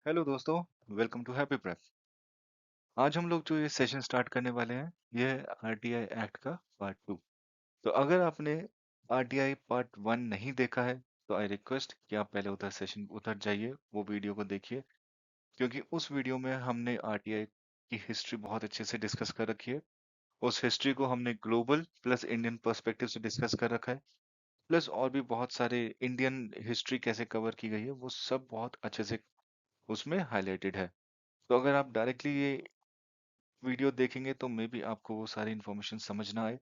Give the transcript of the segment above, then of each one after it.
Hello दोस्तों, welcome to happy prep. आज हम लोग जो ये सेशन स्टार्ट करने वाले हैं, ये है आरटीआई एक्ट का पार्ट 2। तो अगर आपने आरटीआई पार्ट 1 नहीं देखा है, तो आई रिक्वेस्ट कि आप पहले उधर जाइए, वो वीडियो को देखिए, क्योंकि उस वीडियो में हमने आरटीआई की हिस्ट्री बहुत अच्छे से डिस्कस कर रखी है। उस हिस्ट्री को हमने ग्लोबल प्लस इंडियन पर्सपेक्टिव से डिस्कस कर रखा है, प्लस और भी बहुत सारे इंडियन हिस्ट्री कैसे कवर की गई है, वो सब बहुत अच्छे से उसमें हाईलाइटेड है। तो अगर आप डायरेक्टली ये वीडियो देखेंगे तो मे बी आपको वो सारी इन्फॉर्मेशन समझ ना आए,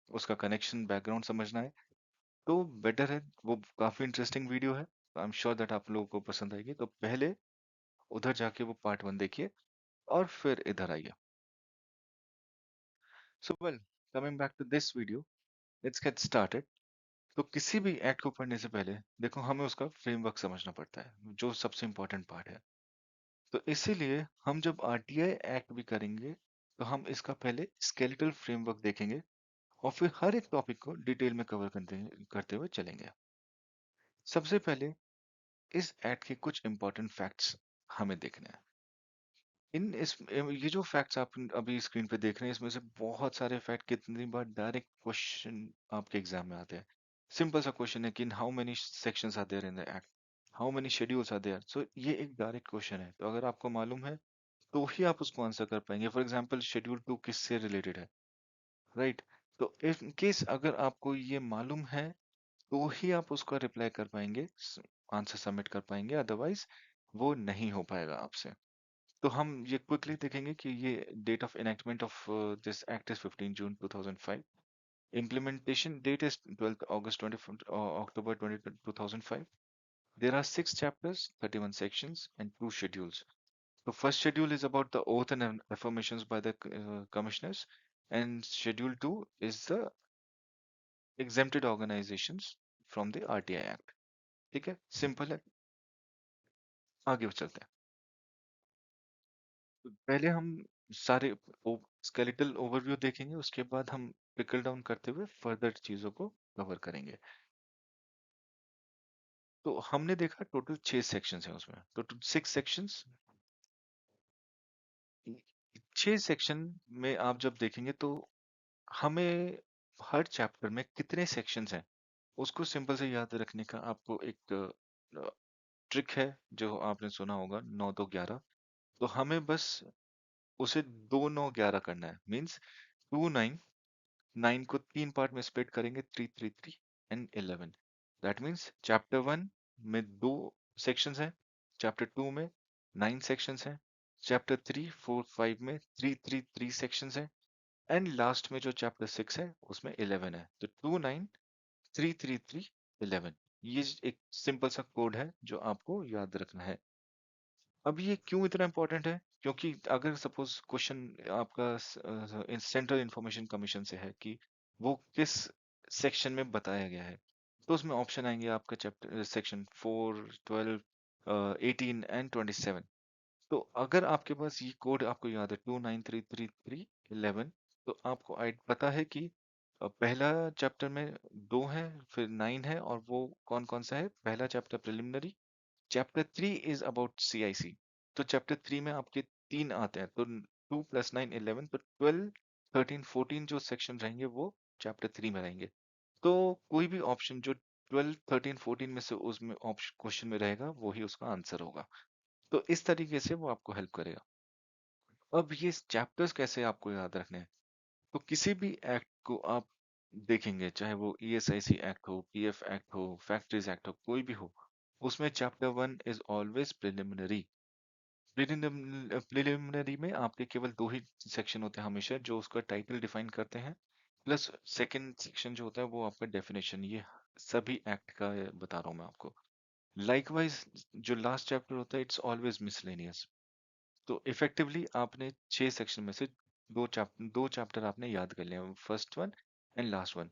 उसका कनेक्शन बैकग्राउंड समझ ना आए। तो बेटर है, वो काफी इंटरेस्टिंग वीडियो है, आई एम श्योर दैट आप लोगों को पसंद आएगी। तो पहले उधर जाके वो पार्ट 1 देखिए और फिर इधर आइए। So well, coming back to this video, let's get started. तो किसी भी एक्ट को पढ़ने से पहले देखो हमें उसका फ्रेमवर्क समझना पड़ता है, जो सबसे इम्पोर्टेंट पार्ट है। तो इसीलिए हम जब आरटीआई एक्ट भी करेंगे, तो हम इसका पहले स्केलेटल फ्रेमवर्क देखेंगे और फिर हर एक टॉपिक को डिटेल में कवर करते हुए चलेंगे। सबसे पहले इस एक्ट के कुछ इंपॉर्टेंट फैक्ट्स हमें देखने हैं। ये जो फैक्ट्स आप अभी स्क्रीन पे देख रहे हैं, इसमें से बहुत सारे फैक्ट कितनी बार डायरेक्ट क्वेश्चन आपके एग्जाम में आते हैं। सिंपल सा क्वेश्चन है कि how many sections are there in the act, how many schedules are there. So ये एक डायरेक्ट क्वेश्चन है, तो अगर आपको मालूम है तो ही आप उसको आंसर कर पाएंगे। फॉर एग्जाम्पल, शेड्यूल 2 किससे रिलेटेड है, राइट? तो इन केस अगर आपको ये मालूम है तो ही आप उसका रिप्लाई कर पाएंगे, आंसर सबमिट कर पाएंगे, अदरवाइज वो नहीं हो पाएगा आपसे। तो हम ये क्विकली देखेंगे कि ये date of enactment of this act is 15 June 2005। Implementation date is 12 August 20 October 2005। There are 6 chapters, 31 sections, and 2 schedules. The first schedule is about the oath and affirmations by the commissioners, and schedule 2 is the exempted organizations from the RTI Act. ठीक है, simple है। आगे चलते हैं। तो पहले हम सारे स्केलेटल ओवरव्यू देखेंगे, उसके बाद हम ट्रिकल डाउन करते हुए फर्दर चीजों को कवर करेंगे। तो हमने देखा टोटल 6 सेक्शंस हैं उसमें, टोटल 6 सेक्शंस। 6 सेक्शन में आप जब देखेंगे तो हमें हर चैप्टर में कितने सेक्शंस हैं उसको सिंपल से याद रखने का आपको एक ट्रिक है, जो आपने सुना होगा, 9 2 11। तो हमें बस उसे 2 9 11 करना है, मीन्स 2 9। 9 को 3 पार्ट में स्प्लिट करेंगे, 3 3 3 एंड 11। दैट मीन्स चैप्टर 1 में 2 सेक्शंस हैं, चैप्टर 2 में 9 सेक्शंस हैं, चैप्टर 3 4 5 में 3 3 3 सेक्शंस हैं, एंड लास्ट में जो चैप्टर 6 है उसमें 11 है। तो 2 9 3 3 3 11। ये एक सिंपल सा कोड है जो आपको याद रखना है। अब ये क्यों इतना इंपॉर्टेंट है? क्योंकि अगर सपोज क्वेश्चन आपका सेंट्रल इंफॉर्मेशन कमीशन से है कि वो किस सेक्शन में बताया गया है, तो उसमें ऑप्शन आएंगे आपका चैप्टर सेक्शन 4 12 18 एंड 27। तो अगर आपके पास ये कोड आपको याद है, 2 9 3 3 3 11, तो आपको पता है कि पहला चैप्टर में 2 है, फिर 9 है, और वो कौन कौन सा है? पहला chapter preliminary, chapter 3 is about CIC. तो चैप्टर 3 में आपके 3 आते हैं, तो 2 + 9 11, तो 12 13 14 जो सेक्शन रहेंगे वो चैप्टर 3 में रहेंगे। तो कोई भी ऑप्शन जो 12 13 14 में से उसमें ऑप्शन क्वेश्चन में रहेगा, वो ही उसका आंसर होगा। तो इस तरीके से वो आपको हेल्प करेगा। अब ये चैप्टर्स कैसे आपको याद रखने हैं? तो किसी भी एक्ट को आप देखेंगे, चाहे वो ईएसआईसी एक्ट हो, पीएफ एक्ट हो, फैक्ट्रीज एक्ट हो, कोई भी हो, उसमें chapter 1 is always preliminary. Preliminary में आपके केवल 2 ही सेक्शन होते हैं हमेशा, जो उसका टाइटल डिफाइन करते हैं, प्लस सेकंड सेक्शन जो होता है वो आपका डेफिनेशन। ये सभी एक्ट का बता रहा हूँ मैं आपको। लाइकवाइज जो लास्ट चैप्टर होता है, इट्स ऑलवेज मिसलेनियस। तो इफेक्टिवली आपने 6 सेक्शन में से दो चैप्टर आपने याद कर लिया, first one and last one.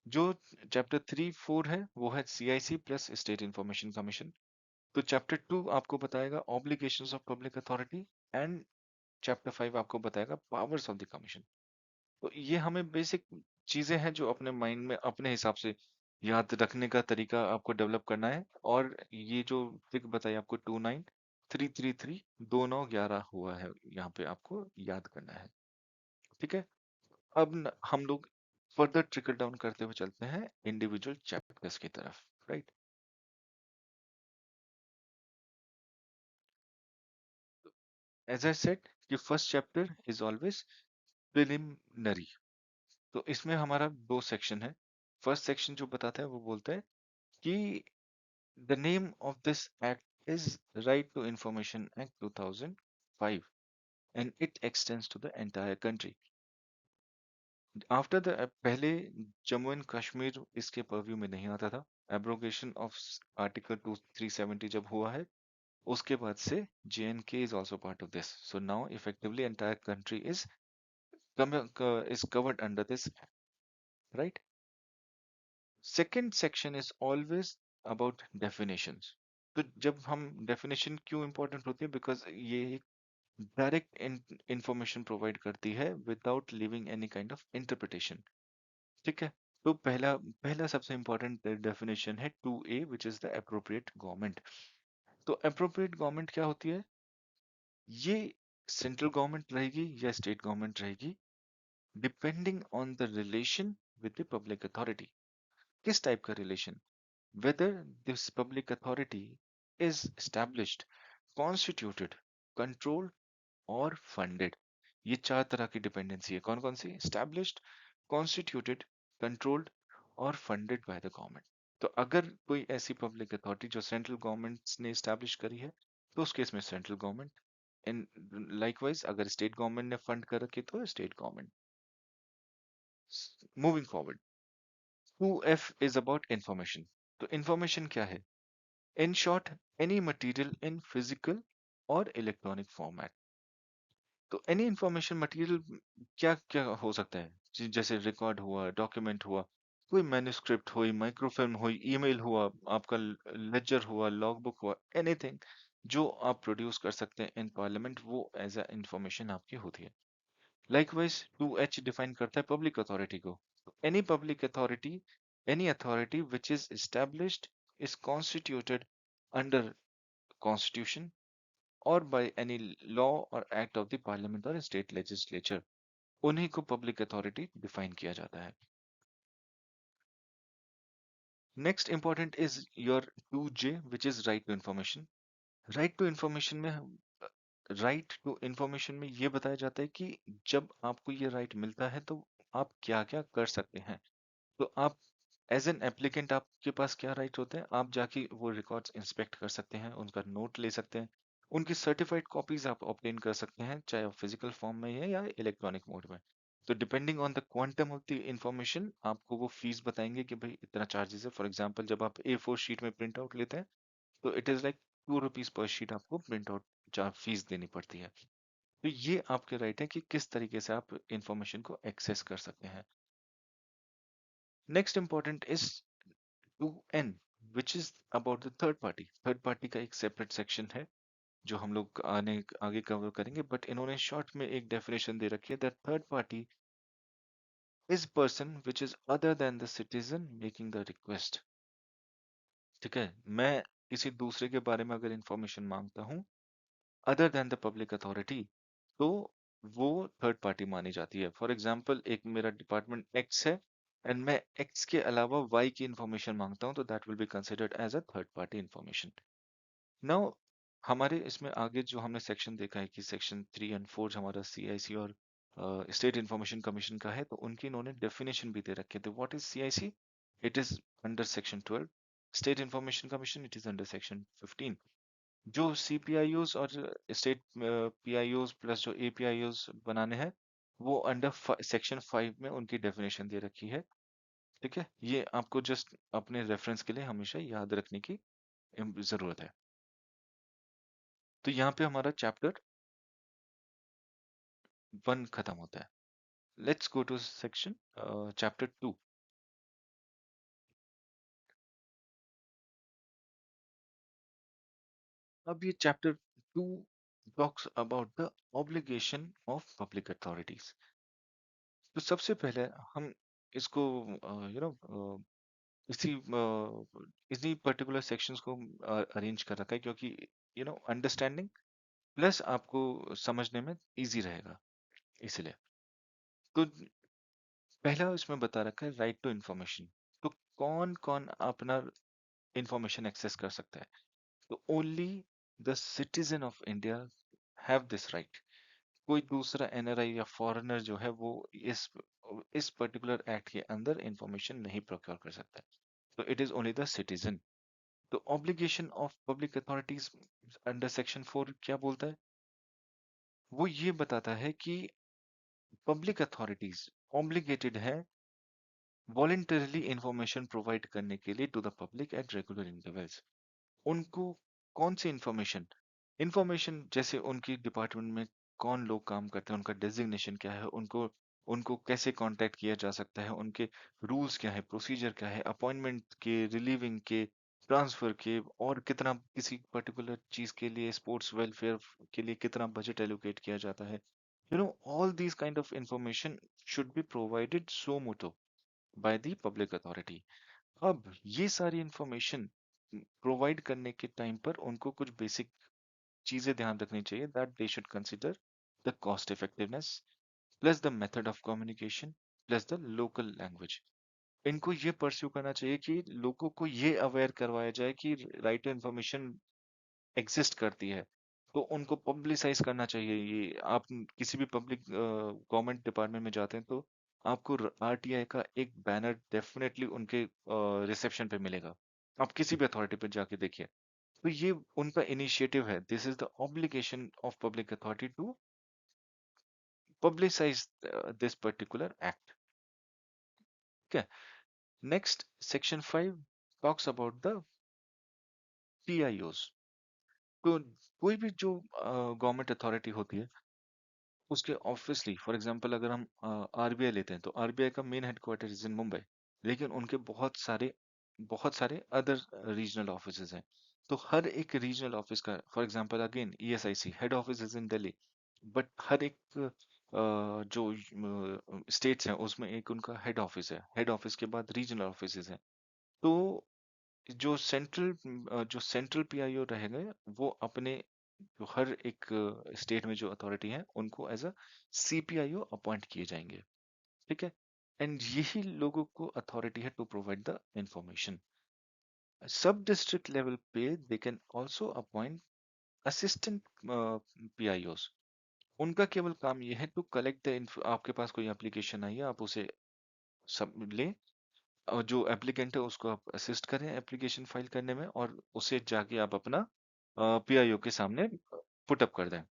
जो चैप्टर 3 4 है वो है CIC plus state information commission. तो चैप्टर 2 आपको बताएगा obligations of public authority, and chapter 5 आपको बताएगा पावर्स ऑफ द कमीशन। तो ये हमें बेसिक चीजें हैं जो अपने माइंड में अपने हिसाब से याद रखने का तरीका आपको डेवलप करना है। और ये जो ट्रिक बताई आपको, 2 9 333 2911 हुआ है, यहाँ पे आपको याद करना है। ठीक है, अब हम लोग फर्दर ट्रिकल डाउन करते हुए चलते हैं इंडिविजुअल चैप्टर्स की तरफ, राइट। एज आई सेड कि first chapter is always preliminary. तो इसमें हमारा दो सेक्शन है। फर्स्ट सेक्शन जो बताता है वो बोलता है कि the name of this act is right to information act 2005 and it extends to the entire country. After the पहले जम्मू एंड कश्मीर इसके परव्यू में नहीं आता था। एब्रोगेशन ऑफ आर्टिकल 370 जब हुआ है, उसके बाद से JNK is also part of this. So now effectively entire country is covered under this, right? Second section is always about definitions. तो जब हम definition क्यों important होती है, because ये एक direct information provide करती है without leaving any kind of interpretation. ठीक है, तो पहला पहला सबसे important definition है 2A, which is the appropriate government. तो appropriate government क्या होती है? ये सेंट्रल गवर्नमेंट रहेगी या स्टेट गवर्नमेंट रहेगी, depending on the relation with the public authority. किस टाइप का relation? Whether this public authority is established, constituted, controlled और फंडेड। ये चार तरह की डिपेंडेंसी है। कौन कौन सी? एस्टैब्लिश्ड, कॉन्स्टिट्यूटेड, कंट्रोल्ड और फंडेड बाय द गवर्नमेंट। तो अगर कोई ऐसी पब्लिक अथॉरिटी जो सेंट्रल गवर्नमेंट ने स्टैब्लिश करी है, तो उस केस में सेंट्रल गवर्नमेंट, एंड लाइकवाइज अगर स्टेट गवर्नमेंट ने फंड कर रखी तो state government. Moving forward, 2F is about information. तो इंफॉर्मेशन क्या है? In short, any material in physical और इलेक्ट्रॉनिक फॉर्मेट। तो एनी इंफॉर्मेशन मटेरियल क्या क्या हो सकता है? जैसे रिकॉर्ड हुआ, डॉक्यूमेंट हुआ, कोई मैन्युस्क्रिप्ट हुई, माइक्रोफिल्म हुई, ईमेल हुआ, आपका लेजर हुआ, लॉगबुक हुआ, एनीथिंग जो आप प्रोड्यूस कर सकते हैं इन पार्लियामेंट, वो एज अ इंफॉर्मेशन आपकी होती है। लाइकवाइज 2H डिफाइन करता है पब्लिक अथॉरिटी को। Any public authority, any authority which is established, is constituted under constitution और बाय एनी लॉ और एक्ट ऑफ द पार्लियामेंट और स्टेट लेजिस्लेचर, उन्हीं को पब्लिक अथॉरिटी डिफाइन किया जाता है। Next important is your 2J which is right to information. Right to information में right to information में ये बताया जाता है कि जब आपको ये राइट मिलता है तो आप क्या क्या कर सकते हैं। तो आप एज एन एप्लीकेंट, आपके पास क्या राइट होते हैं? आप जाके वो रिकॉर्ड्स इंस्पेक्ट कर सकते हैं, उनका नोट ले सकते हैं, उनकी सर्टिफाइड कॉपीज आप ऑब्टेन कर सकते हैं, चाहे वो फिजिकल फॉर्म में है या इलेक्ट्रॉनिक मोड में। तो depending on the quantum of the information आपको वो फीस बताएंगे कि भाई इतना चार्जेस है। फॉर एग्जाम्पल, जब आप A4 शीट में प्रिंट आउट लेते हैं तो इट इज लाइक ₹2 पर शीट आपको प्रिंट आउट चार्ज फीस देनी पड़ती है। तो ये आपके राइट है कि किस तरीके से आप इंफॉर्मेशन को एक्सेस कर सकते हैं। Next important is 2N, which is about the third party. Third party का एक सेपरेट सेक्शन है जो हम लोग आगे कवर करेंगे, बट इन्होंने शॉर्ट में एक डेफिनेशन दे रखी है that third party is person which is other than the citizen making the request. ठीक है, मैं किसी दूसरे के बारे में अगर इंफॉर्मेशन मांगता हूँ other than the public authority, तो वो थर्ड पार्टी मानी जाती है। फॉर एग्जाम्पल, एक मेरा डिपार्टमेंट एक्स है एंड मैं एक्स के अलावा वाई की इंफॉर्मेशन मांगता हूं, तो that will be considered as a third party information. Now हमारे इसमें आगे जो हमने सेक्शन देखा है कि सेक्शन 3 और 4 हमारा CIC और स्टेट इंफॉर्मेशन कमीशन का है, तो उनकी इन्होंने डेफिनेशन भी दे रखे थे। What is CIC? It is under section 12। State information commission, it is under section 15। जो CPIOs और स्टेट PIOs प्लस जो APIOs बनाने हैं, वो अंडर सेक्शन 5 में उनकी डेफिनेशन दे रखी है। ठीक है, ये आपको जस्ट अपने रेफरेंस के लिए हमेशा याद रखने की जरूरत है। तो यहाँ पे हमारा चैप्टर 1 खत्म होता है। Let's go to section chapter 2। अब ये chapter 2 talks about the obligation of public authorities. तो सबसे पहले हम इसको इसी इसी पर्टिकुलर सेक्शंस को अरेंज कर रखा है, क्योंकि अंडरस्टैंडिंग प्लस आपको समझने में इजी रहेगा, इसलिए। तो पहला इसमें बता रखा है राइट टू इंफॉर्मेशन। तो कौन कौन अपना इंफॉर्मेशन एक्सेस कर सकता है? तो only the citizen of India have this right. कोई दूसरा एनआरआई या फॉरेनर जो है वो इस पर्टिकुलर एक्ट के अंदर इंफॉर्मेशन नहीं प्रोक्योर कर सकता है। तो it is only the citizen. तो obligation of public authorities under section 4 क्या बोलता है? वो ये बताता है कि पब्लिक अथॉरिटीज ऑब्लिगेटेड है वॉलेंटरली इंफॉर्मेशन प्रोवाइड करने के लिए to the public at regular intervals. उनको कौन सी इंफॉर्मेशन? इंफॉर्मेशन जैसे उनकी डिपार्टमेंट में कौन लोग काम करते हैं, उनका डेजिग्नेशन क्या है, उनको उनको कैसे कांटेक्ट किया जा सकता है, उनके रूल्स क्या है, प्रोसीजर क्या है, अपॉइंटमेंट के, रिलीविंग के, ट्रांसफर के, और कितना किसी पर्टिकुलर चीज के लिए, स्पोर्ट्स वेलफेयर के लिए कितना बजट एलोकेट किया जाता है। All these kind of information should be provided suo motu by the public authority. अब ये सारी इंफॉर्मेशन प्रोवाइड करने के टाइम पर उनको कुछ बेसिक चीजें ध्यान रखनी चाहिए, that they should consider the cost effectiveness plus the method of communication plus the local language. इनको ये परस्यू करना चाहिए कि लोगों को ये अवेयर करवाया जाए कि राइट टू इंफॉर्मेशन एग्जिस्ट करती है। तो उनको पब्लिसाइज करना चाहिए। ये आप किसी भी पब्लिक गवर्नमेंट डिपार्टमेंट में जाते हैं तो आपको आरटीआई का एक बैनर डेफिनेटली उनके रिसेप्शन पे मिलेगा। आप किसी भी अथॉरिटी पे जाके देखिए। तो ये उनका इनिशिएटिव है, this is the obligation of public authority to publicise this particular act. ठीक है। Next section 5 talks about the PIOs. तो कोई भी जो गवर्नमेंट अथॉरिटी होती है उसके ऑब्वियसली, फॉर एग्जांपल अगर हम आरबीआई लेते हैं तो आरबीआई का main headquarter is in Mumbai, लेकिन उनके बहुत सारे अदर रीजनल ऑफिसेज हैं। तो हर एक रीजनल ऑफिस का, for example again ESIC head office is in Delhi, but हर एक जो स्टेट्स हैं उसमें एक उनका हेड ऑफिस है, हेड ऑफिस के बाद रीजनल ऑफिसेज हैं। तो जो सेंट्रल पीआईओ रहेगा वो अपने जो हर एक स्टेट में जो अथॉरिटी है उनको एज अ सीपीआईओ अपॉइंट किए जाएंगे। ठीक है। एंड यही लोगों को अथॉरिटी है to provide the information. Sub district level पे they can also appoint assistant PIOs. उनका केवल काम ये है टू कलेक्ट द, आपके पास कोई एप्लीकेशन आई है आप उसे सब लें, और जो एप्लीकेंट है उसको आप असिस्ट करें एप्लीकेशन फाइल करने में, और उसे जाके आप अपना पीआईओ के सामने पुट अप कर दें।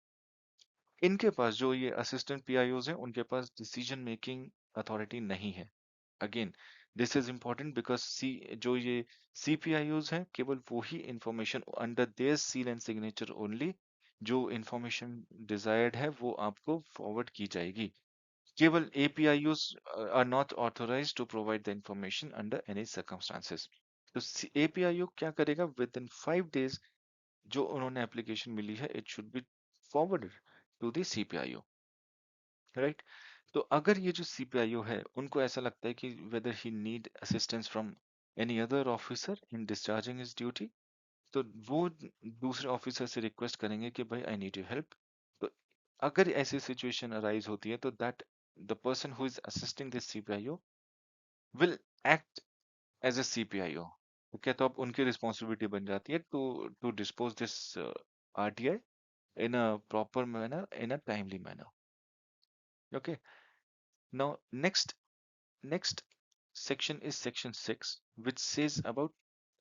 इनके पास जो ये असिस्टेंट पीआईओज हैं उनके पास डिसीजन मेकिंग अथॉरिटी नहीं है। Again this is important because जो ये सीपीआईओज हैं केवल वो ही information under their seal and signature only, जो इंफॉर्मेशन डिजायर्ड है वो आपको फॉरवर्ड की जाएगी। केवल APIOs are not authorized to provide the information under any circumstances. तो APIO क्या करेगा? विद इन 5 days जो उन्होंने एप्लीकेशन मिली है it should be forwarded to the CPIO, right? तो अगर ये जो CPIO है उनको ऐसा लगता है कि weather he need assistance from any other officer in discharging his duty, तो वो दूसरे ऑफिसर से रिक्वेस्ट करेंगे कि भाई आई नीड योर हेल्प। तो अगर ऐसी सिचुएशन अराइज होती है तो that the person who is assisting this CPIO will act as a CPIO. Okay, तो अब उनकी रिस्पॉन्सिबिलिटी बन जाती है to dispose this RTI in a proper manner, in a timely manner. Okay, now next section is section 6 which says about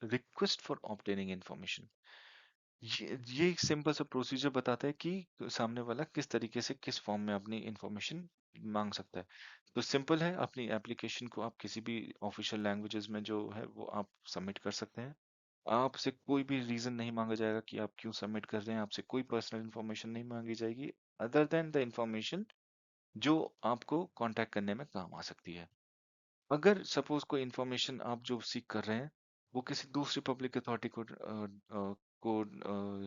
request for obtaining information। ये एक simple सा procedure बताता है कि सामने वाला किस तरीके से किस फॉर्म में अपनी इंफॉर्मेशन मांग सकता है। तो सिंपल है, अपनी एप्लीकेशन को आप किसी भी ऑफिशियल लैंग्वेजेस में जो है वो आप सबमिट कर सकते हैं। आपसे कोई भी रीजन नहीं मांगा जाएगा कि आप क्यों सबमिट कर रहे हैं, आपसे कोई पर्सनल इंफॉर्मेशन नहीं मांगी जाएगी अदर देन द इंफॉर्मेशन जो आपको कांटेक्ट करने में काम आ सकती है। अगर सपोज कोई इंफॉर्मेशन आप जो सीख कर रहे हैं वो किसी दूसरी पब्लिक अथॉरिटी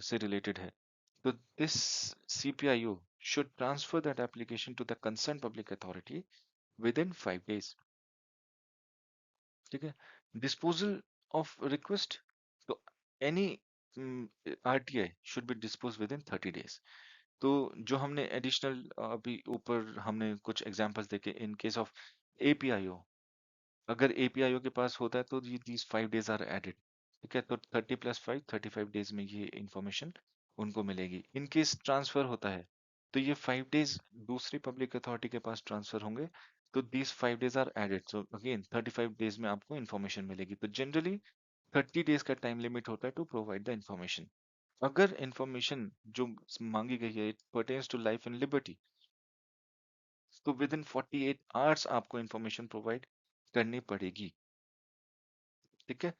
से रिलेटेड है, तो this CPIO should transfer that application to the concerned public authority within 5 days। ठीक है। Disposal of request. तो any RTI should be disposed within 30 days. तो जो हमने एडिशनल अभी ऊपर हमने कुछ एग्जांपल्स देखे इन केस ऑफ एपीआईओ, अगर एपीआईओ के पास होता है तो ये दीज 5 days आर एडेड। ठीक है, तो 30 + 5 35 days में ये इंफॉर्मेशन उनको मिलेगी। इन केस ट्रांसफर होता है तो ये 5 days दूसरी पब्लिक अथॉरिटी के पास ट्रांसफर होंगे, तो these 5 days are added, so again 35 days में आपको इन्फॉर्मेशन मिलेगी। तो जनरली 30 days का टाइम लिमिट होता है टू प्रोवाइड द इन्फॉर्मेशन। अगर इंफॉर्मेशन जो मांगी गई है it pertains to life and liberty, तो विद इन 48 hours आपको इंफॉर्मेशन प्रोवाइड करनी पड़ेगी। ठीक है,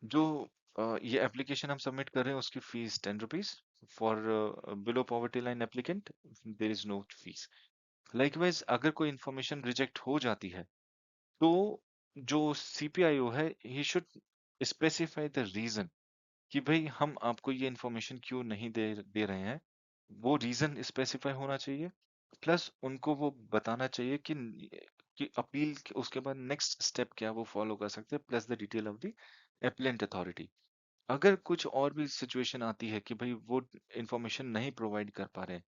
जो ये एप्लीकेशन हम सबमिट कर रहे हैं उसकी fees 10 rupees. For below poverty line applicant there is no fees. Likewise अगर कोई इंफॉर्मेशन रिजेक्ट हो जाती है तो जो सीपीआईओ है he should specify the reason कि भाई हम आपको ये इंफॉर्मेशन क्यों नहीं दे रहे हैं। वो रीजन स्पेसिफाई होना चाहिए, प्लस उनको वो बताना चाहिए कि अपील उसके बाद नेक्स्ट स्टेप क्या वो फॉलो कर सकते हैं, plus the detail of the appellant authority. अगर कुछ और भी सिचुएशन आती है कि भाई वो इंफॉर्मेशन नहीं प्रोवाइड कर पा रहे हैं,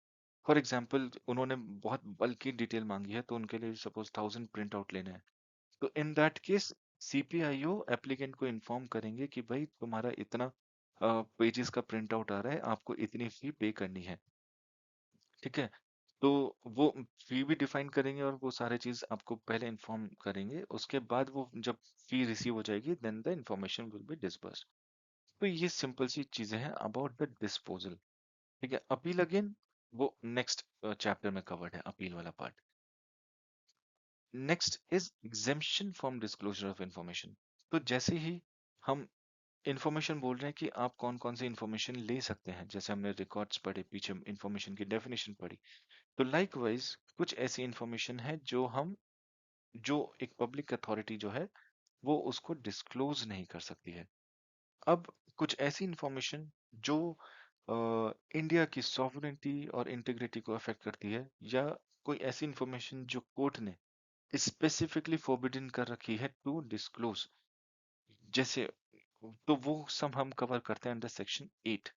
फॉर एग्जाम्पल उन्होंने बहुत बल्कि डिटेल मांगी है तो उनके लिए सपोज 1000 प्रिंट आउट लेना है, तो इन दैट केस सीपीआईओ एप्लीकेंट को इन्फॉर्म करेंगे कि भाई तुम्हारा इतना पेजेस का प्रिंट आउट आ रहा है, आपको इतनी फी पे करनी है। ठीक है, तो वो फी भी डिफाइन करेंगे और वो सारे चीज आपको पहले इन्फॉर्म करेंगे, उसके बाद वो जब फी रिसीव हो जाएगी then the information will be disbursed. तो ये सिंपल सी चीजें हैं अबाउट द डिस्पोजल। ठीक है, अपील अगेन वो नेक्स्ट चैप्टर में कवर्ड है, अपील वाला part. Next is exemption from disclosure of information. तो जैसे ही हम इंफॉर्मेशन बोल रहे हैं कि आप कौन कौन सी इंफॉर्मेशन ले सकते हैं, जैसे हमने रिकॉर्ड्स पढ़े, पीछे इंफॉर्मेशन की डेफिनेशन पढ़ी, तो लाइकवाइज कुछ ऐसी इंफॉर्मेशन है जो एक पब्लिक अथॉरिटी जो है वो उसको डिस्क्लोज नहीं कर सकती है। अब कुछ ऐसी इंफॉर्मेशन जो इंडिया की सॉवरेनिटी और इंटीग्रिटी को अफेक्ट करती है, या कोई ऐसी इंफॉर्मेशन जो कोर्ट ने स्पेसिफिकली फोरबिडन कर रखी है टू डिस्क्लोज, जैसे, तो वो सब हम कवर करते हैं अंडर सेक्शन 8।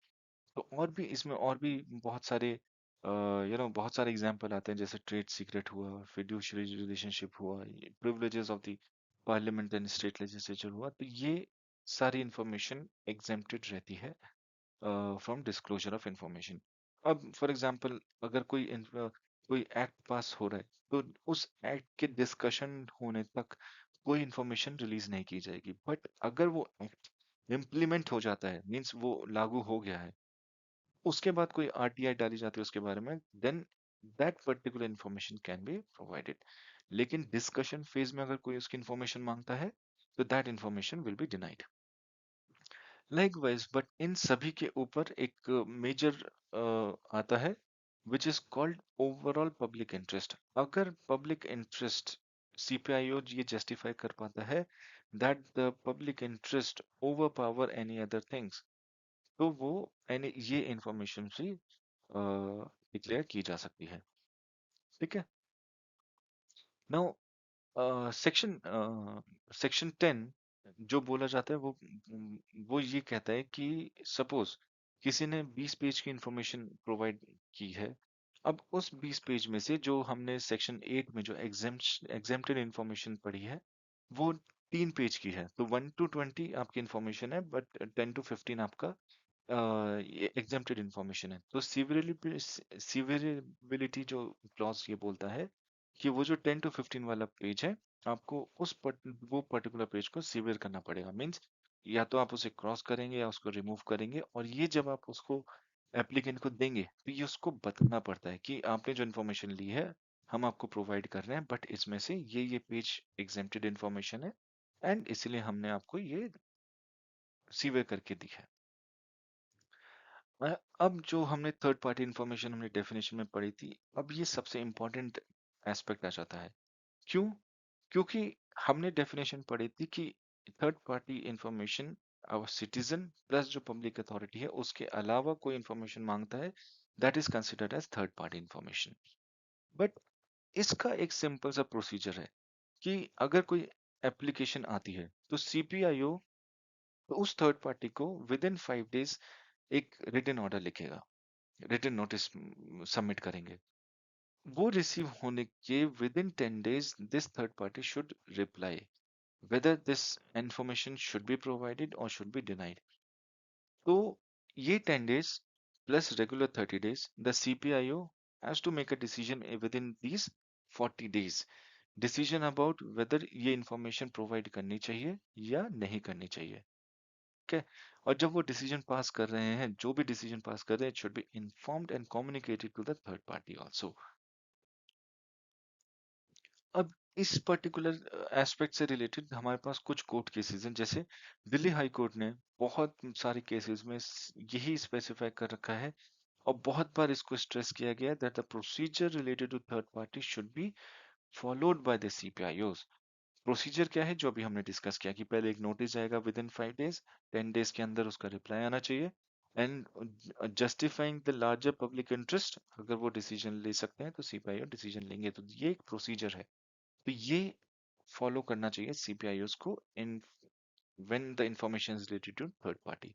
तो और भी इसमें और भी बहुत सारे बहुत सारे एग्जांपल आते हैं, जैसे ट्रेड सीक्रेट हुआ, फिड्यूशियरी रिलेशनशिप हुआ, privileges of the parliament and state legislature हुआ, तो ये सारी इंफॉर्मेशन एग्जेम्प्टेड रहती है फ्रॉम डिस्क्लोजर ऑफ इंफॉर्मेशन। अब फॉर एग्जांपल अगर कोई एक्ट पास हो रहा है तो उस एक्ट के डिस्कशन होने तक कोई इंफॉर्मेशन रिलीज नहीं की जाएगी, बट अगर वो एक्ट इम्प्लीमेंट हो जाता है, मींस वो लागू हो गया है, उसके बाद कोई आरटीआई डाली जाती है उसके बारे में, then that particular information can be provided. लेकिन डिस्कशन फेज में अगर कोई उसकी इंफॉर्मेशन मांगता है तो that information will be denied. Likewise but इन सभी के ऊपर एक मेजर आता है which is called overall public interest. अगर पब्लिक इंटरेस्ट सीपीआईओ ये जस्टिफाई कर पाता है that the public interest over power any other things, तो वो एनी ये इंफॉर्मेशन से डिक्लेयर की जा सकती है। ठीक है, नाउ सेक्शन सेक्शन 10 जो बोला जाता है वो ये कहता है कि सपोज किसी ने 20 पेज की इंफॉर्मेशन प्रोवाइड की है। अब उस 20 पेज में से जो हमने सेक्शन 8 में जो एग्जेम्प्टेड इंफॉर्मेशन पढ़ी है वो 3 पेज की है, तो 1 to 20 आपकी इंफॉर्मेशन है, बट 10 to 15 आपका ये एग्जेम्प्टेड इंफॉर्मेशन है। तो सीवरेबिलिटी जो क्लॉज ये बोलता है कि वो जो 10 to 15 वाला पेज है आपको वो पर्टिकुलर पेज को सीवियर करना पड़ेगा, मीन्स या तो आप उसे क्रॉस करेंगे या उसको रिमूव करेंगे, और ये जब आप उसको एप्लीकेंट को देंगे तो ये उसको बताना पड़ता है कि आपने जो इन्फॉर्मेशन ली है हम आपको प्रोवाइड कर रहे हैं, बट इसमें से ये पेज एग्जेम्प्टेड इन्फॉर्मेशन है एंड इसलिए हमने आपको ये सीवियर करके दी है। अब जो हमने थर्ड पार्टी इंफॉर्मेशन हमने डेफिनेशन में पढ़ी थी, अब ये सबसे इंपॉर्टेंट एस्पेक्ट आ जाता है। क्यों? क्योंकि हमने डेफिनेशन पढ़ी थी कि थर्ड पार्टी इंफॉर्मेशन और सिटीजन प्लस जो पब्लिक अथॉरिटी है उसके अलावा कोई इंफॉर्मेशन मांगता है, that is considered as third party information. But इसका एक सिंपल सा प्रोसीजर है कि अगर कोई एप्लीकेशन आती है तो सीपीआईओ उस थर्ड पार्टी को विद इन 5 डेज एक रिटन ऑर्डर लिखेगा, रिटन नोटिस सबमिट करेंगे। वो रिसीव होने के with in 10 days this third party should reply whether this information should be provided or should be denied. तो ये 10 days plus regular 30 days, the CPIO has to make a decision within these 40 days. Decision about whether ये information provide करनी चाहिए या नहीं करनी चाहिए। ठीक है। और जब वो डिसीजन पास कर रहे हैं, जो भी डिसीजन पास कर रहे हैं, it should be informed and communicated to the third party also. अब इस पर्टिकुलर एस्पेक्ट से रिलेटेड हमारे पास कुछ कोर्ट केसेस हैं, जैसे दिल्ली हाई कोर्ट ने बहुत सारे केसेस में यही स्पेसिफाई कर रखा है और बहुत बार इसको स्ट्रेस किया गया है that the procedure related to third party should be followed by the CPIOs. Procedure क्या है, जो अभी हमने डिस्कस किया कि पहले एक नोटिस जाएगा विद इन 5 डेज, 10 डेज के अंदर उसका रिप्लाई आना चाहिए, and justifying the larger public interest, अगर वो डिसीजन ले सकते हैं तो सीपीआईओ डिसीजन लेंगे। तो ये एक प्रोसीजर है, तो ये फॉलो करना चाहिए सीपीआईओस को in when the information is related to third party.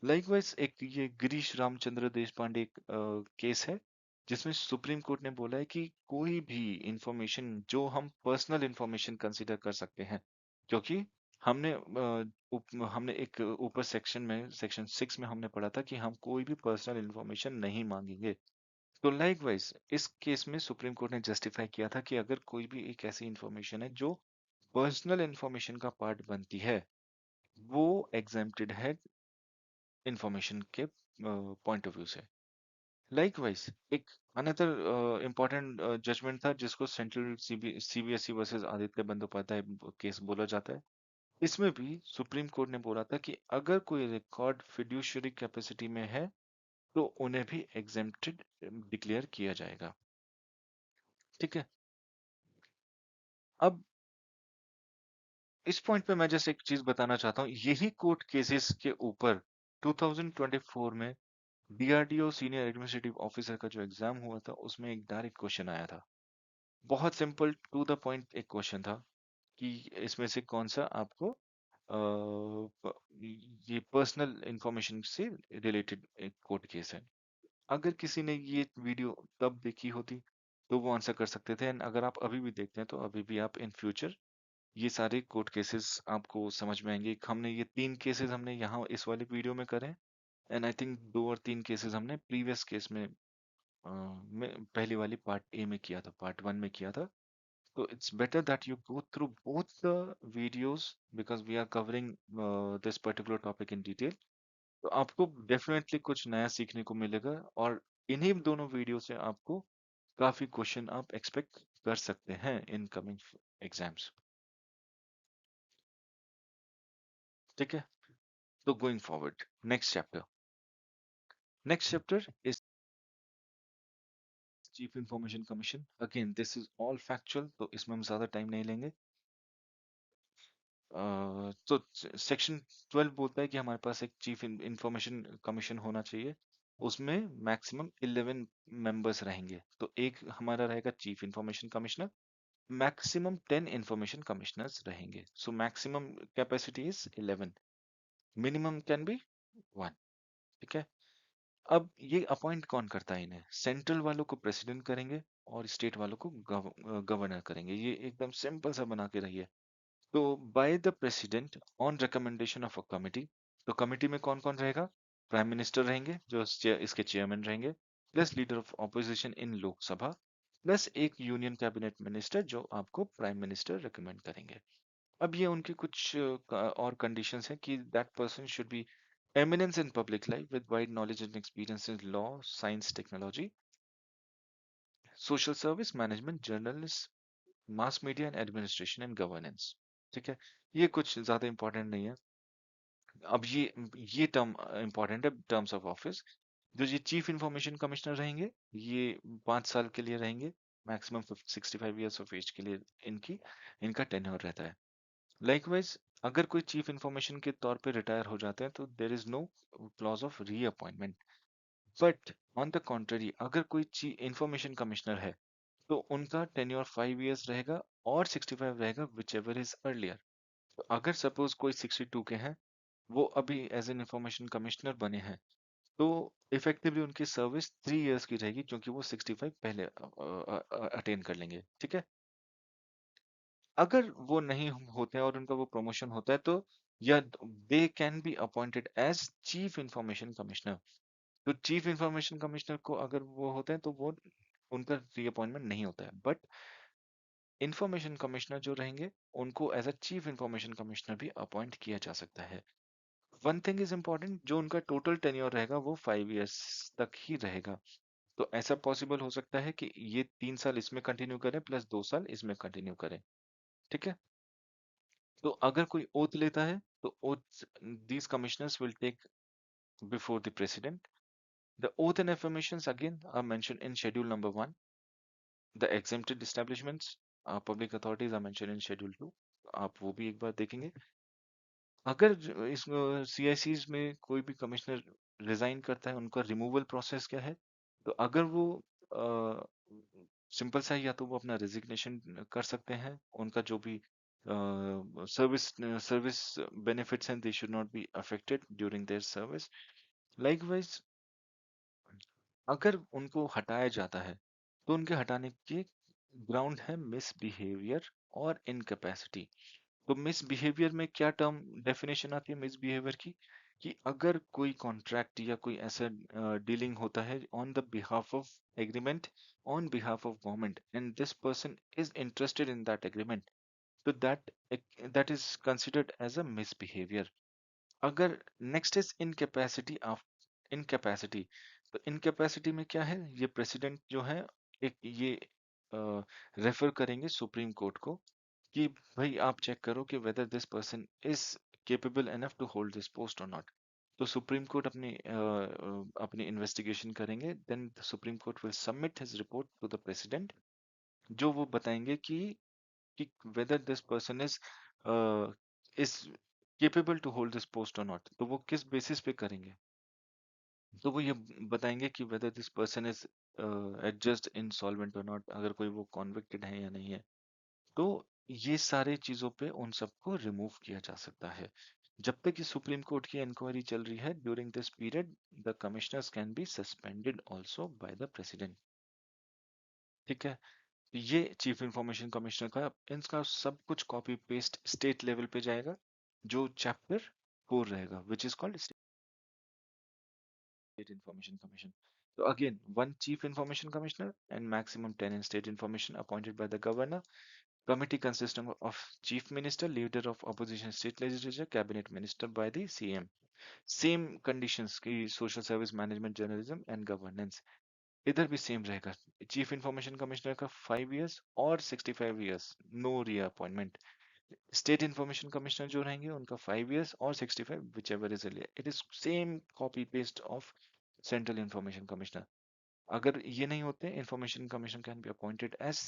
Likewise एक ये गिरीश रामचंद्र देश पांडे केस है जिसमें सुप्रीम कोर्ट ने बोला है कि कोई भी इंफॉर्मेशन जो हम पर्सनल इंफॉर्मेशन कंसीडर कर सकते हैं, क्योंकि हमने एक ऊपर सेक्शन में सेक्शन 6 में हमने पढ़ा था कि हम कोई भी पर्सनल इंफॉर्मेशन नहीं मांगेंगे। तो लाइकवाइज इस केस में सुप्रीम कोर्ट ने जस्टिफाई किया था कि अगर कोई भी एक ऐसी इंफॉर्मेशन है जो पर्सनल इंफॉर्मेशन का पार्ट बनती है, वो एग्जेम्प्टेड है इंफॉर्मेशन के पॉइंट ऑफ व्यू से। लाइकवाइज एक अनदर इम्पोर्टेंट जजमेंट था जिसको central CBSE versus Aditya Bandopadhyay case बोला जाता है। इसमें भी सुप्रीम कोर्ट ने बोला था कि अगर कोई रिकॉर्ड फिड्यूशियरी कैपेसिटी में है तो उन्हें भी एग्जेम्प्टेड डिक्लेयर किया जाएगा। ठीक है। अब इस पॉइंट पे मैं जस्ट एक चीज बताना चाहता हूँ, यही कोर्ट केसेस के ऊपर 2024 में डीआरडीओ सीनियर एडमिनिस्ट्रेटिव ऑफिसर का जो एग्जाम हुआ था उसमें एक डायरेक्ट क्वेश्चन आया था। बहुत सिंपल टू द पॉइंट एक क्वेश्चन था कि इसमें से कौन सा आपको ये पर्सनल इंफॉर्मेशन से रिलेटेड एक कोर्ट केस है। अगर किसी ने ये वीडियो तब देखी होती तो वो आंसर कर सकते थे, एंड अगर आप अभी भी देखते हैं तो अभी भी आप इन फ्यूचर ये सारे कोर्ट केसेस आपको समझ में आएंगे। हमने ये 3 केसेस हमने यहाँ इस वाले वीडियो में करे, एंड आई थिंक 2 और 3 केसेस हमने प्रीवियस केस में पहली वाली पार्ट ए में किया था, पार्ट 1 में किया था। तो it's better that you go through both the videos because we are covering this particular topic in detail. तो आपको डेफिनेटली कुछ नया सीखने को मिलेगा, और इन्हीं दोनों वीडियो से आपको काफी क्वेश्चन आप एक्सपेक्ट कर सकते हैं इन कमिंग एग्जाम्स। ठीक है। तो going forward, next chapter is chief information commission. Again this is all factual, तो इसमें हम ज्यादा टाइम नहीं लेंगे। तो सेक्शन 12 बोलता है कि हमारे पास एक चीफ इंफॉर्मेशन कमीशन होना चाहिए, उसमें मैक्सिमम 11 मेंबर्स रहेंगे। तो एक हमारा रहेगा chief information commissioner, maximum 10 information commissioners रहेंगे। So maximum capacity is 11, minimum can be 1। ठीक है। अब ये अपॉइंट कौन करता है इन्हें, सेंट्रल वालों को प्रेसिडेंट करेंगे और स्टेट वालों को गवर्नर करेंगे। ये एकदम सिंपल सा बना के रहिए। तो by the president on recommendation of a committee. तो कमिटी में कौन कौन रहेगा, प्राइम मिनिस्टर रहेंगे जो इसके चेयरमैन रहेंगे, plus leader of opposition in Lok Sabha, plus एक यूनियन कैबिनेट मिनिस्टर जो आपको प्राइम मिनिस्टर रिकमेंड करेंगे। अब ये उनके कुछ और कंडीशंस हैं कि that person should be eminence in public life with wide knowledge and experience in law, science, technology, social service, management, journalism, mass media and administration and governance। ठीक है। ये कुछ ज्यादा इंपॉर्टेंट नहीं है। अब ये टर्म इंपॉर्टेंट है, टर्म्स ऑफ ऑफिस। जो ये चीफ इंफॉर्मेशन कमिश्नर रहेंगे, ये 5 साल के लिए रहेंगे, मैक्सिमम 65 ईयर्स ऑफ एज के लिए इनका टेन्योर रहता है। लाइकवाइज अगर कोई चीफ इंफॉर्मेशन के तौर पे रिटायर हो जाते हैं तो there is no clause of reappointment. But on the contrary अगर कोई इंफॉर्मेशन कमिश्नर है तो उनका टेन्योर 5 इयर्स रहेगा और 65 रहेगा, विच एवर इज अर्लियर। तो अगर सपोज कोई 62 के हैं, वो अभी एज एन इंफॉर्मेशन कमिश्नर बने हैं, तो इफेक्टिवली उनकी सर्विस 3 इयर्स की रहेगी, क्योंकि वो 65 पहले अटेन कर लेंगे। ठीक है। अगर वो नहीं होते हैं और उनका वो प्रमोशन होता है, तो या they can be appointed as chief information commissioner. तो चीफ इंफॉर्मेशन कमिश्नर को अगर वो होते हैं, तो वो उनका रीअपॉइंटमेंट नहीं होता है, बट इंफॉर्मेशन कमिश्नर जो रहेंगे, उनको as a chief information commissioner भी अपॉइंट किया जा सकता है। वन थिंग इज इम्पोर्टेंट, जो उनका टोटल टेन्योर रहेगा वो 5 इयर्स तक ही रहेगा। तो ऐसा पॉसिबल हो सकता है कि ये 3 साल इसमें कंटिन्यू करें प्लस 2 साल इसमें कंटिन्यू करें। ठीक है। तो अगर कोई ओथ लेता है, तो oath these commissioners will take before the president. The oath and affirmations again are mentioned in Schedule number 1. The exempted establishments, public authorities are mentioned in Schedule 2. आप वो भी एक बार देखेंगे। अगर इस CICs में कोई भी कमिश्नर रिजाइन करता है, उनका रिमूवल प्रोसेस क्या है? तो अगर वो सिंपल सा या तो वो अपना रेजिग्नेशन कर सकते हैं, उनका जो भी सर्विस सर्विस बेनिफिट्स हैं, they should not be affected during their service. Likewise, अगर उनको हटाया जाता है, तो उनके हटाने के ग्राउंड है मिसबिहेवियर और इनकैपेसिटी। तो मिसबिहेवियर में क्या टर्म डेफिनेशन आती है मिसबिहेवियर की? कि अगर कोई कॉन्ट्रैक्ट या कोई ऐसा डीलिंग होता है on the behalf of agreement, on behalf of government, and this person is interested in that agreement, तो that is considered as a misbehaviour. अगर next is incapacity of incapacity. तो इनकैपेसिटी में क्या है? ये प्रेसिडेंट जो है, एक ये रेफर करेंगे सुप्रीम कोर्ट को कि भाई आप चेक करो कि whether this person is capable enough to hold this post और नॉट। तो सुप्रीम कोर्ट अपनी इन्वेस्टिगेशन करेंगे, then the supreme court will submit his report to the president, जो वो बताएंगे कि whether this person is capable to hold this post or not। तो वो किस बेसिस पे करेंगे? तो वो ये बताएंगे कि whether this person is adjudged insolvent or not, अगर कोई वो convicted है या नहीं है। तो ये सारे चीजों पे उन सबको रिमूव किया जा सकता है। जब तक कि सुप्रीम कोर्ट की इंक्वायरी चल रही है, during this period the commissioners can be suspended also by the president. ठीक है। ये चीफ इंफॉर्मेशन कमिश्नर का, इनका सब कुछ कॉपी पेस्ट स्टेट लेवल पे जाएगा, जो चैप्टर 4 रहेगा, which is called state information commission. तो again, one chief information commissioner and maximum 10 in state information appointed by the governor. Committee consisting of chief minister, leader of opposition state legislature, cabinet minister by the CM. Same conditions की social service management, journalism and governance इधर भी same रहेगा। Chief information commissioner का 5 years और 65 years, no reappointment. State information commissioner जो रहेंगे, उनका 5 years और 65, whichever is earlier. It is same copy paste of central information commissioner. अगर ये नहीं होते, information commissioner can be appointed as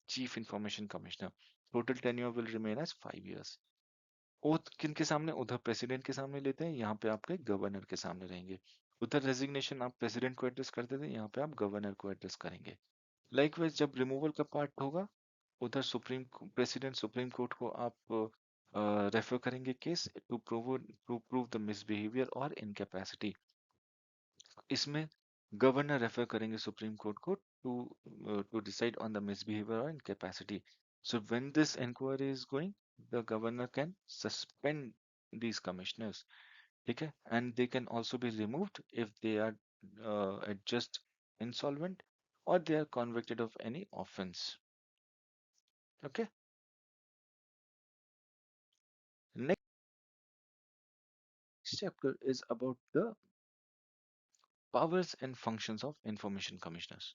chief information commissioner. Total tenure will remain as 5 years. Oath किनके सामने? उधर प्रेसिडेंट के सामने लेते हैं, यहाँ पे आपके गवर्नर के सामने रहेंगे। उधर रेजिग्नेशन आप प्रेसिडेंट को एड्रेस करते थे, यहाँ पे आप गवर्नर को एड्रेस करेंगे। लाइकवाइज, जब रिमूवल का पार्ट होगा, उधर प्रेसिडेंट सुप्रीम कोर्ट को आप रेफर करेंगे case to prove the misbehaviour और इनकैपेसिटी। इसमें गवर्नर रेफर करेंगे सुप्रीम कोर्ट को to decide on the misbehaviour और incapacity. So when this inquiry is going, the governor can suspend these commissioners। ठीक है। And they can also be removed if they are adjudged insolvent or they are convicted of any offense। Okay। Next chapter is about the powers and functions of information commissioners।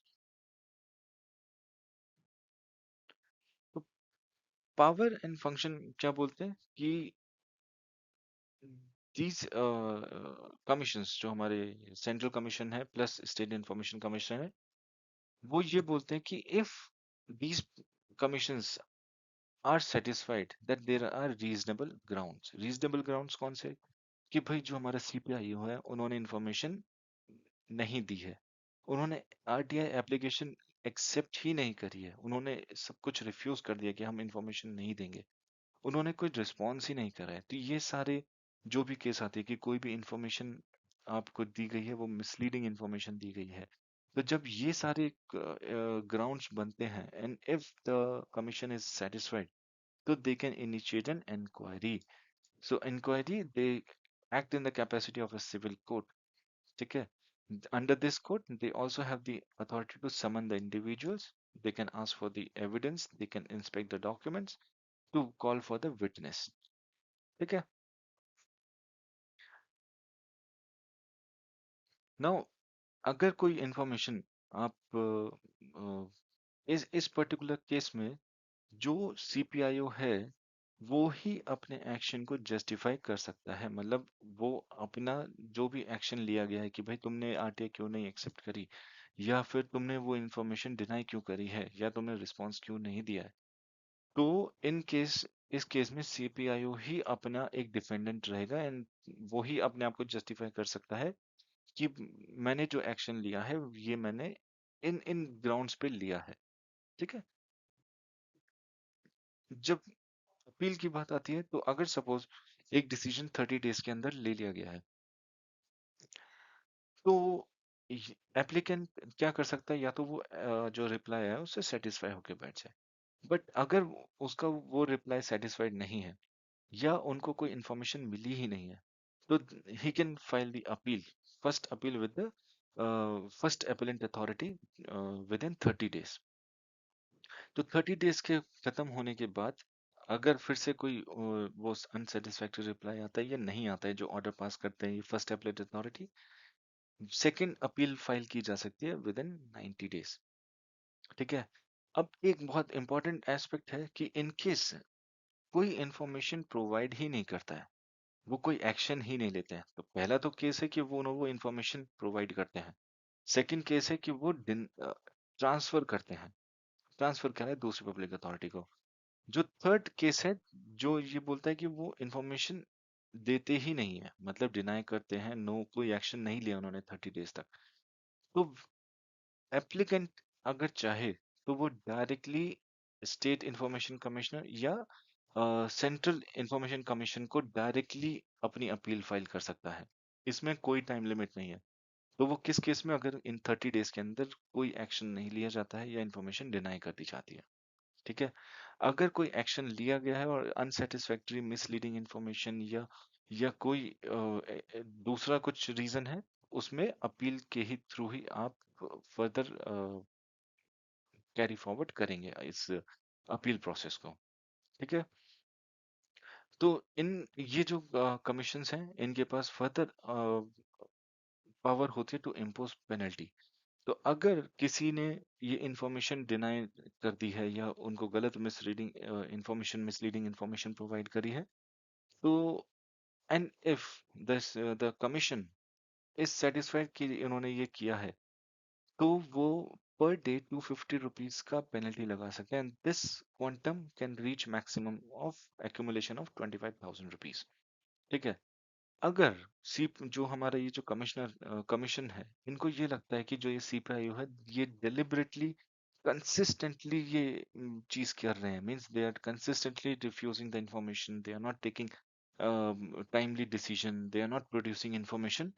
तो power and function क्या बोलते हैं कि these commissions, जो हमारे central commission है plus state information commission है, वो ये बोलते हैं कि if these commissions are satisfied that there are reasonable grounds। reasonable grounds कौन से? कि भाई जो हमारा CPIO है, उन्होंने इंफॉर्मेशन नहीं दी है, उन्होंने RTI एप्लीकेशन एक्सेप्ट ही नहीं करी है, उन्होंने सब कुछ रिफ्यूज कर दिया कि हम इंफॉर्मेशन नहीं देंगे, उन्होंने कोई रिस्पॉन्स ही नहीं करा है, तो ये सारे जो भी केस आते हैं कि कोई भी इंफॉर्मेशन आपको दी गई है वो मिसलीडिंग इंफॉर्मेशन दी गई है, तो जब ये सारे ग्राउंड्स बनते हैं and if the commission is satisfied, so they can initiate an inquiry. So inquiry, they act in the capacity of a civil court. ठीक है? Under this court, they also have the authority to summon the individuals. They can ask for the evidence. They can inspect the documents to call for the witness. ठीक है? Now, अगर कोई information आप इस particular case में जो CPIO है वो ही अपने एक्शन को जस्टिफाई कर सकता है, मतलब वो अपना जो भी एक्शन लिया गया है कि भाई तुमने आरटीआई क्यों नहीं एक्सेप्ट करी, या फिर तुमने वो इंफॉर्मेशन डिनाई क्यों करी है, या तुमने रिस्पॉन्स क्यों नहीं दिया है, तो इन केस इस केस में सीपीआईओ ही अपना एक डिफेंडेंट रहेगा एंड वो ही अपने आप को जस्टिफाई कर सकता है कि मैंने जो एक्शन लिया है ये मैंने इन इन ग्राउंड्स पे लिया है। ठीक है? जब अपील की बात आती है तो अगर सपोज एक डिसीजन 30 डेज के अंदर ले लिया गया है, तो एप्लीकेंट क्या कर सकता है, या तो वो जो रिप्लाई है उससे सेटिस्फाई होकर बैठ जाए, बट अगर उसका वो रिप्लाई सेटिस्फाइड नहीं है या उनको कोई इंफॉर्मेशन मिली ही नहीं है, तो he can file the appeal, first appeal with the first appellate authority with in 30 days. तो 30 डेज के खत्म होने के बाद अगर फिर से कोई वो अनसेटिस्फैक्टरी रिप्लाई आता है या नहीं आता है जो ऑर्डर पास करते हैं ये first appellate authority, second appeal file की जा सकती है विद इन 90 डेज। ठीक है? अब एक बहुत इंपॉर्टेंट एस्पेक्ट है कि इन केस कोई इंफॉर्मेशन प्रोवाइड ही नहीं करता है, वो कोई एक्शन ही नहीं लेते हैं, तो पहला तो केस है कि वो इंफॉर्मेशन प्रोवाइड करते हैं, सेकंड केस है कि वो ट्रांसफर करते हैं, ट्रांसफर करें दूसरी पब्लिक अथॉरिटी को। जो थर्ड केस है जो ये बोलता है कि वो इंफॉर्मेशन देते ही नहीं है, मतलब डिनाई करते हैं, नो कोई एक्शन नहीं लिया उन्होंने 30 डेज तक, तो एप्लीकेंट अगर चाहे तो वो डायरेक्टली स्टेट इंफॉर्मेशन कमिश्नर या सेंट्रल इंफॉर्मेशन कमीशन को डायरेक्टली अपनी अपील फाइल कर सकता है, इसमें कोई टाइम लिमिट नहीं है। तो वो किस केस में, अगर इन 30 डेज के अंदर कोई एक्शन नहीं लिया जाता है या इंफॉर्मेशन डिनाई कर दी जाती है। ठीक है? अगर कोई एक्शन लिया गया है और अनसेटिस्फैक्टरी मिसलीडिंग इंफॉर्मेशन या कोई दूसरा कुछ रीजन है, उसमें अपील के ही थ्रू ही आप फर्दर कैरी फॉरवर्ड करेंगे इस अपील प्रोसेस को। ठीक है? तो इन ये जो कमीशंस हैं इनके पास फर्दर पावर होती है टू इम्पोज पेनल्टी। तो अगर किसी ने ये इंफॉर्मेशन डिनाई कर दी है या उनको गलत misreading information misleading information provide करी है, तो and if this the commission is satisfied कि इन्होंने ये किया है, तो वो पर डे 250 रुपीज का पेनल्टी लगा सकते हैं, and this quantum can reach maximum of accumulation of 25,000 rupees. ठीक है? अगर सी जो हमारा ये जो कमिश्नर कमीशन है इनको ये लगता है कि जो ये सीपीआईओ है ये डिलिबरेटली कंसिस्टेंटली ये चीज कर रहे हैं, means they are consistently refusing the information, they are not taking timely decision, they are not producing information,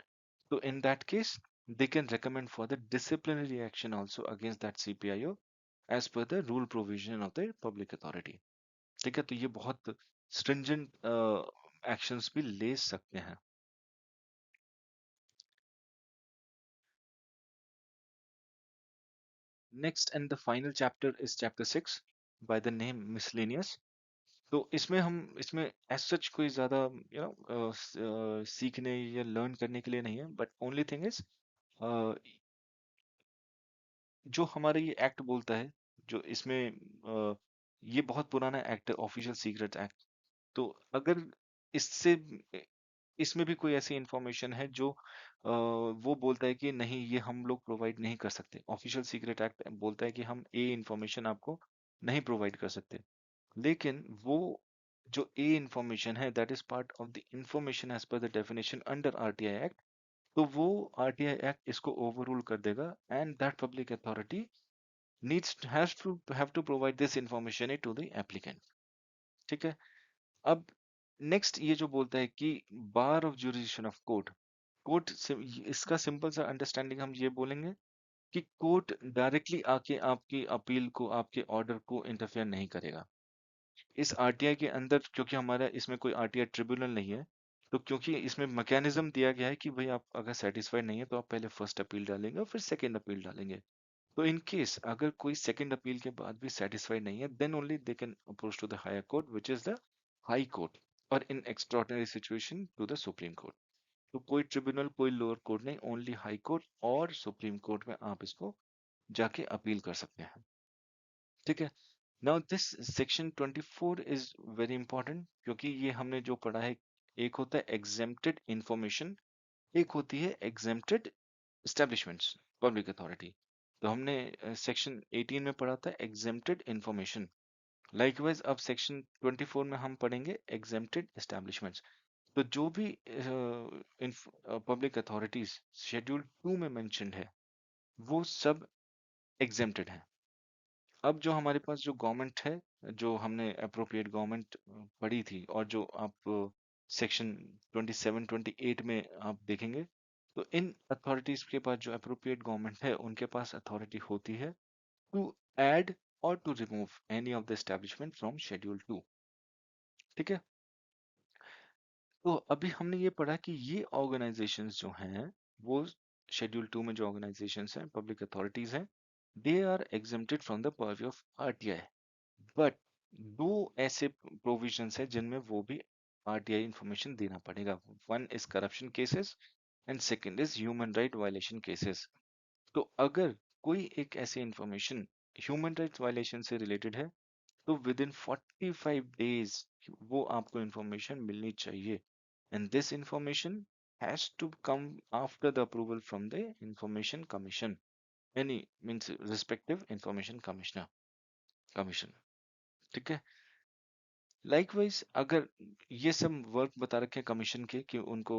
so in that case they can recommend for the disciplinary action also against that CPIO as per the rule provision of the public authority। ठीक है? तो ये बहुत stringent actions भी ले सकते हैं। Next and the final chapter is chapter 6 by the name miscellaneous. तो इसमें एज सच कोई ज्यादा सीखने या लर्न करने के लिए नहीं है, बट ओनली थिंग इज जो हमारा ये एक्ट बोलता है, जो इसमें ये बहुत पुराना एक्ट है, ऑफिशियल सीक्रेट एक्ट। तो अगर इससे इसमें भी कोई ऐसी इंफॉर्मेशन है जो वो बोलता है कि नहीं ये हम लोग प्रोवाइड नहीं कर सकते, ऑफिशियल सीक्रेट एक्ट बोलता है कि हम ये इंफॉर्मेशन आपको नहीं प्रोवाइड कर सकते, लेकिन वो जो ए इंफॉर्मेशन है that is part of the information as per the definition under RTI act, तो वो आरटीआई एक्ट इसको ओवररूल कर देगा and that public authority have to provide this information to the applicant. ठीक है। अब नेक्स्ट ये जो बोलता है कि bar of jurisdiction of court, court इसका सिंपल सा अंडरस्टैंडिंग हम ये बोलेंगे कि कोर्ट डायरेक्टली आके आपकी अपील को, आपके ऑर्डर को इंटरफेयर नहीं करेगा। इस आरटीआई के अंदर, क्योंकि हमारा इसमें कोई आरटीआई ट्रिब्यूनल नहीं है, तो क्योंकि इसमें मैकेनिज्म दिया गया है कि भाई आप अगर सेटिस्फाइड नहीं है तो आप पहले फर्स्ट अपील डालेंगे और फिर सेकंड अपील डालेंगे। तो इन केस अगर कोई सेकंड अपील के बाद भी सेटिस्फाइड नहीं है, then only they can approach to the higher court which is the High Court, और in extraordinary situation to the supreme Court. तो कोई ट्रिब्यूनल, कोई लोअर कोर्ट नहीं, ओनली हाई कोर्ट और सुप्रीम कोर्ट में आप इसको जाके अपील कर सकते हैं। ठीक है। Now this section 24 is very important, क्योंकि ये हमने जो पढ़ा है, एक होता है एग्जेम्प्टेड इंफॉर्मेशन, एक होती है एग्जेम्प्टेड एस्टेब्लिशमेंट्स, पब्लिक अथॉरिटी। तो हमने सेक्शन 18 में पढ़ा था एग्जेम्प्टेड इंफॉर्मेशन। लाइकवाइज अब सेक्शन 24 में हम पढ़ेंगे एग्जेम्प्टेड एस्टेब्लिशमेंट्स। तो जो भी पब्लिक अथॉरिटीज शेड्यूल 2 में मेंशन्ड है, वो सब एग्जेम्प्टेड है। अब जो हमारे पास जो गवर्नमेंट है, जो हमने अप्रोप्रिएट गवर्नमेंट पढ़ी थी, और जो आप सेक्शन 27 28 में आप देखेंगे, तो इन अथॉरिटीज के पास, जो अप्रोप्रिएट गवर्नमेंट है उनके पास अथॉरिटी होती है टू ऐड और to remove any of the establishment from schedule 2। ठीक है। तो अभी हमने ये पढ़ा कि ये ऑर्गेनाइजेशंस जो हैं, वो शेड्यूल 2 में जो ऑर्गेनाइजेशंस हैं, पब्लिक अथॉरिटीज हैं, they are exempted from the purview of RTI. But दो ऐसे प्रोविजंस है जिनमें वो भी आरटीआई इंफॉर्मेशन देना पड़ेगा। One is corruption cases and second is human right violation cases. तो अगर कोई एक ऐसी इंफॉर्मेशन ह्यूमन राइट वायलेशन से रिलेटेड है, तो विद इन 45 डेज वो आपको इंफॉर्मेशन मिलनी चाहिए, and this information has to come after the approval from the information commission, any means respective information commissioner, commission. ठीक है। लाइकवाइज अगर ये सब वर्क बता रखे हैं कमीशन के, कि उनको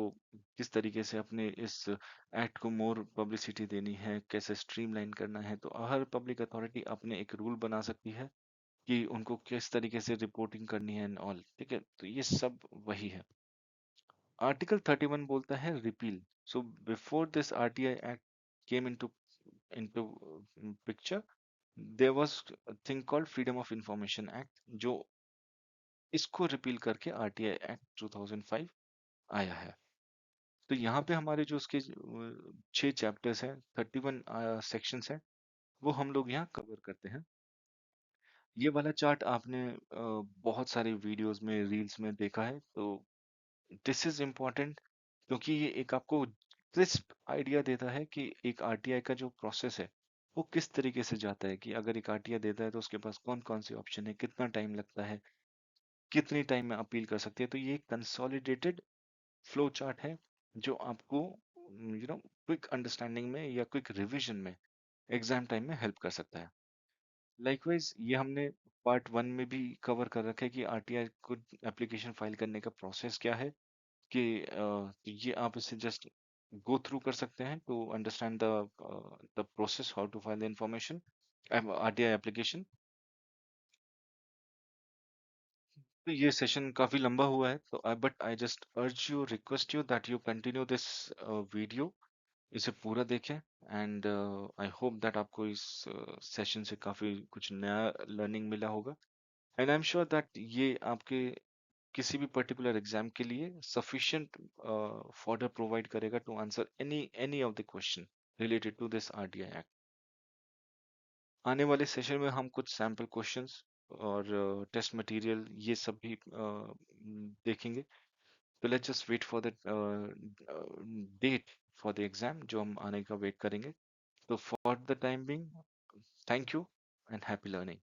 किस तरीके से अपने इस एक्ट को मोर पब्लिसिटी देनी है, कैसे स्ट्रीमलाइन करना है, तो हर पब्लिक अथॉरिटी अपने एक रूल बना सकती है कि उनको किस तरीके से रिपोर्टिंग करनी है एंड ऑल। ठीक है। तो ये सब वही है। आर्टिकल 31 बोलता है repeal. So before this RTI act came into picture, there was a thing called freedom of information act, जो इसको रिपील करके आरटीआई एक्ट 2005 आया है। तो यहाँ पे हमारे जो उसके 6 चैप्टर्स हैं, 31 सेक्शंस हैं, वो हम लोग यहाँ कवर करते हैं। ये वाला चार्ट आपने बहुत सारे वीडियोस में, रील्स में देखा है। तो दिस इज इम्पोर्टेंट, क्योंकि ये एक आपको क्रिस्प आइडिया देता है कि एक आरटीआई का जो प्रोसेस है वो किस तरीके से जाता है, कि अगर एक आरटीआई देता है तो उसके पास कौन कौन से ऑप्शन है, कितना टाइम लगता है, कितनी टाइम में अपील कर सकती है। तो ये कंसोलिडेटेड फ्लो चार्ट है, जो आपको क्विक अंडरस्टैंडिंग में या क्विक रिवीजन में एग्जाम टाइम में हेल्प कर सकता है। लाइकवाइज ये हमने पार्ट 1 में भी कवर कर रखा है कि आरटीआई को एप्लीकेशन फाइल करने का प्रोसेस क्या है, कि तो ये आप इसे जस्ट गो थ्रू कर सकते हैं to understand the process how to file the information RTI application. तो ये सेशन काफी लंबा हुआ है, तो but I just urge you, request you that you continue this video, इसे पूरा देखें। एंड आई होप दैट आपको इस सेशन से काफी कुछ नया लर्निंग मिला होगा, and I am sure that ये आपके किसी भी पर्टिकुलर एग्जाम के लिए सफिशिएंट फॉर्डर प्रोवाइड करेगा to answer any any of the question related to this RTI act. आने वाले सेशन में हम कुछ सैम्पल क्वेश्चंस और टेस्ट मटेरियल ये सब भी देखेंगे। तो let's just wait for the date for the exam, जो हम आने का वेट करेंगे। तो for the time being, thank you and happy learning.